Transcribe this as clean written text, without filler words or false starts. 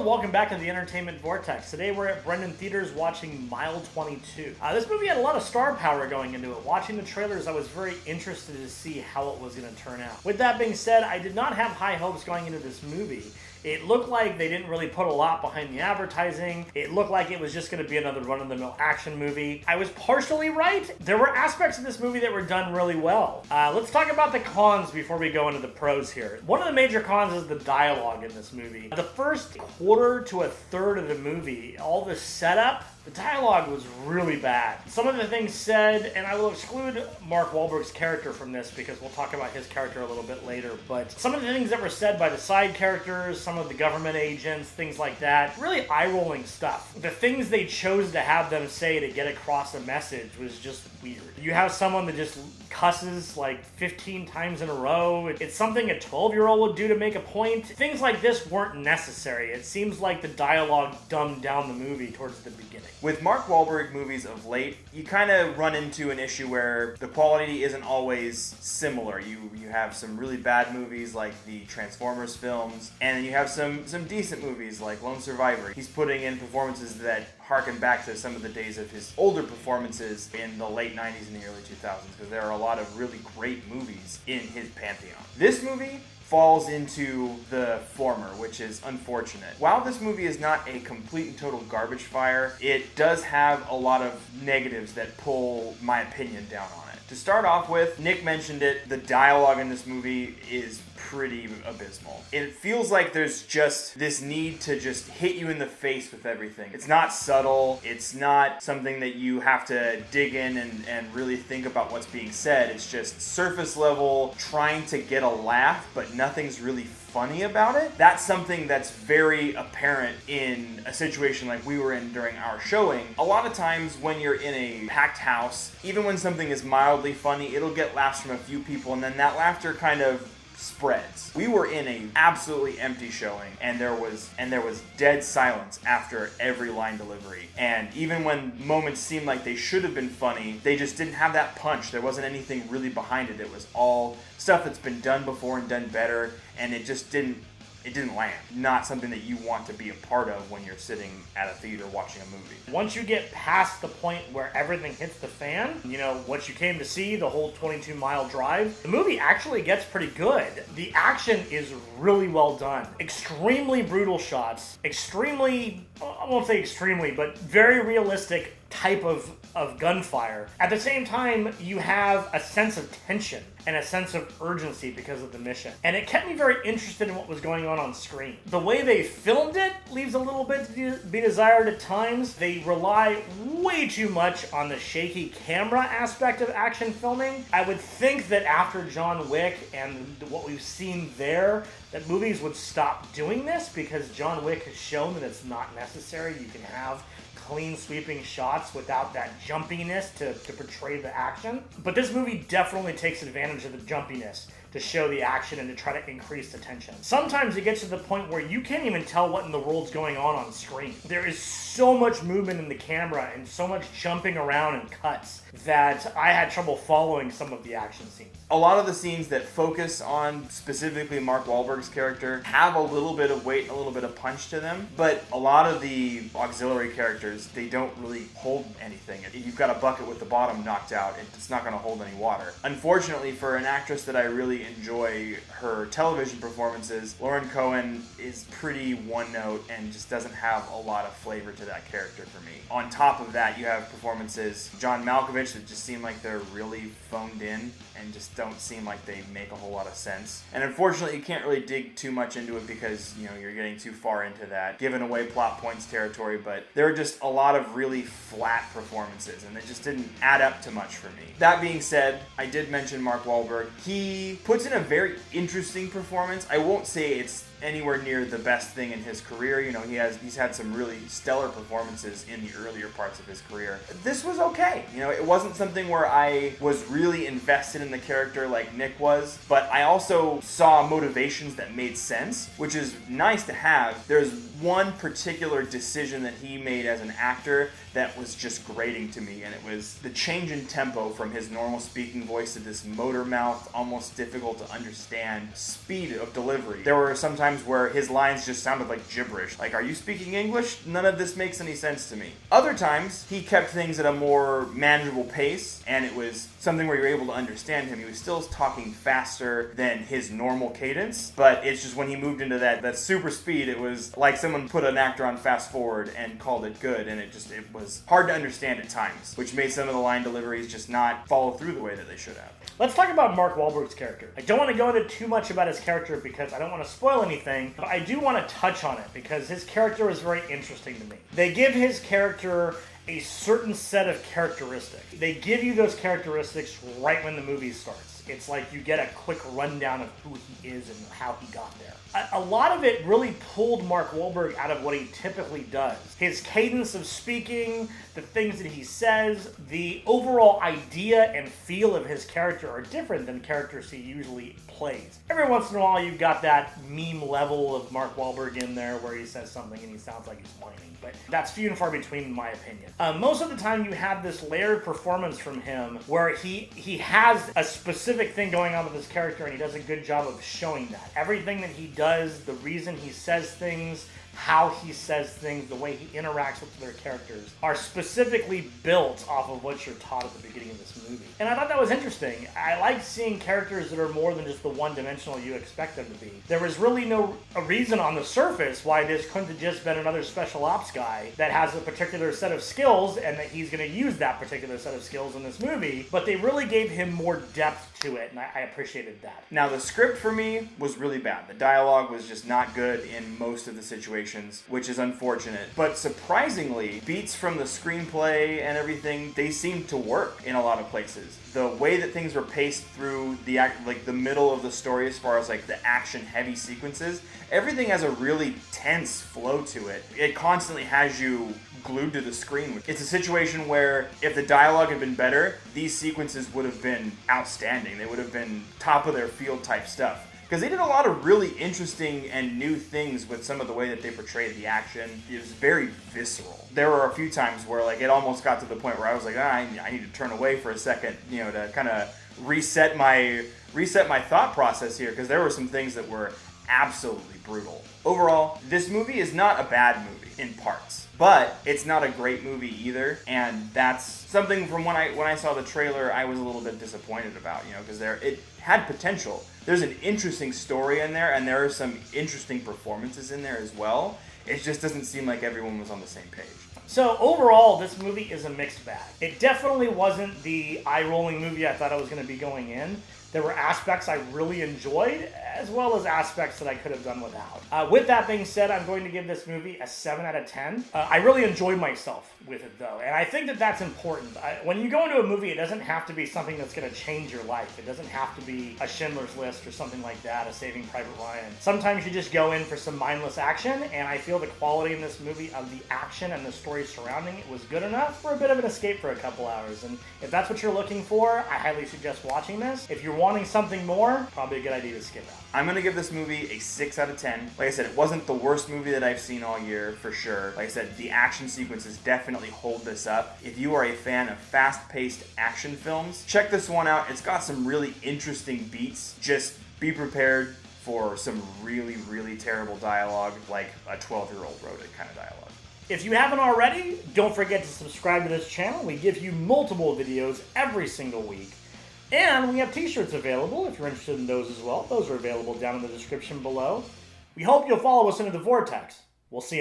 and welcome back to the Entertainment Vortex. Today we're at Brendan Theaters watching Mile 22. This movie had a lot of star power going into it. Watching the trailers, I was very interested to see how it was going to turn out. With that being said, I did not have high hopes going into this movie. It looked like they didn't really put a lot behind the advertising. It looked like it was just going to be another run-of-the-mill action movie. I was partially right. There were aspects of this movie that were done really well. Let's talk about the cons before we go into the pros here. One of the major cons is the dialogue in this movie. The first quarter to a third of the movie, all the setup, the dialogue was really bad. Some of the things said, and I will exclude Mark Wahlberg's character from this because we'll talk about his character a little bit later, but some of the things that were said by the side characters, some of the government agents, things like that, really eye-rolling stuff. The things they chose to have them say to get across a message was just weird. You have someone that just cusses like 15 times in a row. It's something a 12-year-old would do to make a point. Things like this weren't necessary. It seems like the dialogue dumbed down the movie towards the beginning. With Mark Wahlberg movies of late, you kind of run into an issue where the quality isn't always similar. You have some really bad movies like the Transformers films, and then you have some decent movies like Lone Survivor. He's putting in performances that harken back to some of the days of his older performances in the late 90s and the early 2000s, because there are a lot of really great movies in his pantheon. This movie falls into the former, which is unfortunate. While this movie is not a complete and total garbage fire, it does have a lot of negatives that pull my opinion down on it. To start off with, Nick mentioned it, the dialogue in this movie is pretty abysmal. It feels like there's just this need to just hit you in the face with everything. It's not subtle. It's not something that you have to dig in and really think about what's being said. It's just surface level, trying to get a laugh, but nothing's really funny about it. That's something that's very apparent in a situation like we were in during our showing. A lot of times when you're in a packed house, even when something is mildly funny, it'll get laughs from a few people, and then that laughter kind of spreads. We were in a absolutely empty showing, and there was dead silence after every line delivery. And even when moments seemed like they should have been funny, they just didn't have that punch. There wasn't anything really behind it. It was all stuff that's been done before and done better, and it didn't land. Not something that you want to be a part of when you're sitting at a theater watching a movie. Once you get past the point where everything hits the fan, you know, what you came to see, the whole 22-mile drive, the movie actually gets pretty good. The action is really well done. Extremely brutal shots. Extremely, I won't say extremely, but very realistic type of gunfire. At the same time, you have a sense of tension and a sense of urgency because of the mission. And it kept me very interested in what was going on screen. The way they filmed it leaves a little bit to be desired at times. They rely way too much on the shaky camera aspect of action filming. I would think that after John Wick and what we've seen there, that movies would stop doing this because John Wick has shown that it's not necessary. You can have clean sweeping shots without that jumpiness to portray the action. But this movie definitely takes advantage of the jumpiness to show the action and to try to increase the tension. Sometimes it gets to the point where you can't even tell what in the world's going on screen. There is so much movement in the camera and so much jumping around and cuts that I had trouble following some of the action scenes. A lot of the scenes that focus on specifically Mark Wahlberg's character have a little bit of weight, a little bit of punch to them, but a lot of the auxiliary characters, they don't really hold anything. If you've got a bucket with the bottom knocked out, it's not going to hold any water. Unfortunately, for an actress that I really enjoy her television performances, Lauren Cohen is pretty one note and just doesn't have a lot of flavor to that character for me. On top of that, you have performances, John Malkovich, that just seem like they're really phoned in and just don't seem like they make a whole lot of sense. And unfortunately, you can't really dig too much into it because, you know, you're getting too far into that giving away plot points territory, but there are just a lot of really flat performances and they just didn't add up to much for me. That being said, I did mention Mark Wahlberg. He puts in a very interesting performance. I won't say it's anywhere near the best thing in his career. You know, he's had some really stellar performances in the earlier parts of his career. This was okay. You know, it wasn't something where I was really invested in the character like Nick was, but I also saw motivations that made sense, which is nice to have. There's one particular decision that he made as an actor that was just grating to me, and it was the change in tempo from his normal speaking voice to this motor mouth, almost difficult to understand speed of delivery. There were some times where his lines just sounded like gibberish. Like, are you speaking English? None of this makes any sense to me. Other times, he kept things at a more manageable pace, and it was something where you're able to understand him. He was still talking faster than his normal cadence, but it's just when he moved into that super speed, it was like someone put an actor on fast forward and called it good, and it was hard to understand at times, which made some of the line deliveries just not follow through the way that they should have. Let's talk about Mark Wahlberg's character. I don't want to go into too much about his character because I don't want to spoil anything, but I do want to touch on it because his character is very interesting to me. They give his character a certain set of characteristics. They give you those characteristics right when the movie starts. It's like you get a quick rundown of who he is and how he got there. A lot of it really pulled Mark Wahlberg out of what he typically does. His cadence of speaking, the things that he says, the overall idea and feel of his character are different than characters he usually plays. Every once in a while you've got that meme level of Mark Wahlberg in there where he says something and he sounds like he's whining, but that's few and far between in my opinion. Most of the time you have this layered performance from him where he has a specific thing going on with his character and he does a good job of showing that. Everything that he does, the reason he says things, how he says things, the way he interacts with their characters are specifically built off of what you're taught at the beginning of this movie. And I thought that was interesting. I like seeing characters that are more than just the one-dimensional you expect them to be. There was really a reason on the surface why this couldn't have just been another special ops guy that has a particular set of skills and that he's going to use that particular set of skills in this movie, but they really gave him more depth to it, and I appreciated that. Now, the script for me was really bad. The dialogue was just not good in most of the situations, which is unfortunate. But surprisingly, beats from the screenplay and everything, they seemed to work in a lot of places. The way that things were paced through the middle of the story, as far as like the action-heavy sequences, everything has a really tense flow to it. It constantly has you glued to the screen. It's a situation where if the dialogue had been better, these sequences would have been outstanding. They would have been top of their field type stuff. Because they did a lot of really interesting and new things with some of the way that they portrayed the action. It was very visceral. There were a few times where like it almost got to the point where I was like, I need to turn away for a second, to kind of reset my thought process here, because there were some things that were absolutely brutal. Overall, this movie is not a bad movie in parts, but it's not a great movie either, and that's something from when I saw the trailer I was a little bit disappointed about, because it had potential. There's an interesting story in there, and there are some interesting performances in there as well. It just doesn't seem like everyone was on the same page. So overall, this movie is a mixed bag. It definitely wasn't the eye-rolling movie I thought I was going to be going in. There were aspects I really enjoyed, as well as aspects that I could have done without. With that being said, I'm going to give this movie a 7 out of 10. I really enjoyed myself with it, though, and I think that that's important. When you go into a movie, it doesn't have to be something that's going to change your life. It doesn't have to be a Schindler's List or something like that, a Saving Private Ryan. Sometimes you just go in for some mindless action, and I feel the quality in this movie of the action and the story surrounding it was good enough for a bit of an escape for a couple hours. And if that's what you're looking for, I highly suggest watching this. If you're wanting something more, probably a good idea to skip out. I'm going to give this movie a 6 out of 10. Like I said, it wasn't the worst movie that I've seen all year, for sure. Like I said, the action sequences definitely hold this up. If you are a fan of fast-paced action films, check this one out. It's got some really interesting beats. Just be prepared for some really, really terrible dialogue, like a 12-year-old wrote it kind of dialogue. If you haven't already, don't forget to subscribe to this channel. We give you multiple videos every single week. And we have t-shirts available if you're interested in those as well. Those are available down in the description below. We hope you'll follow us into the Vortex. We'll see you next time.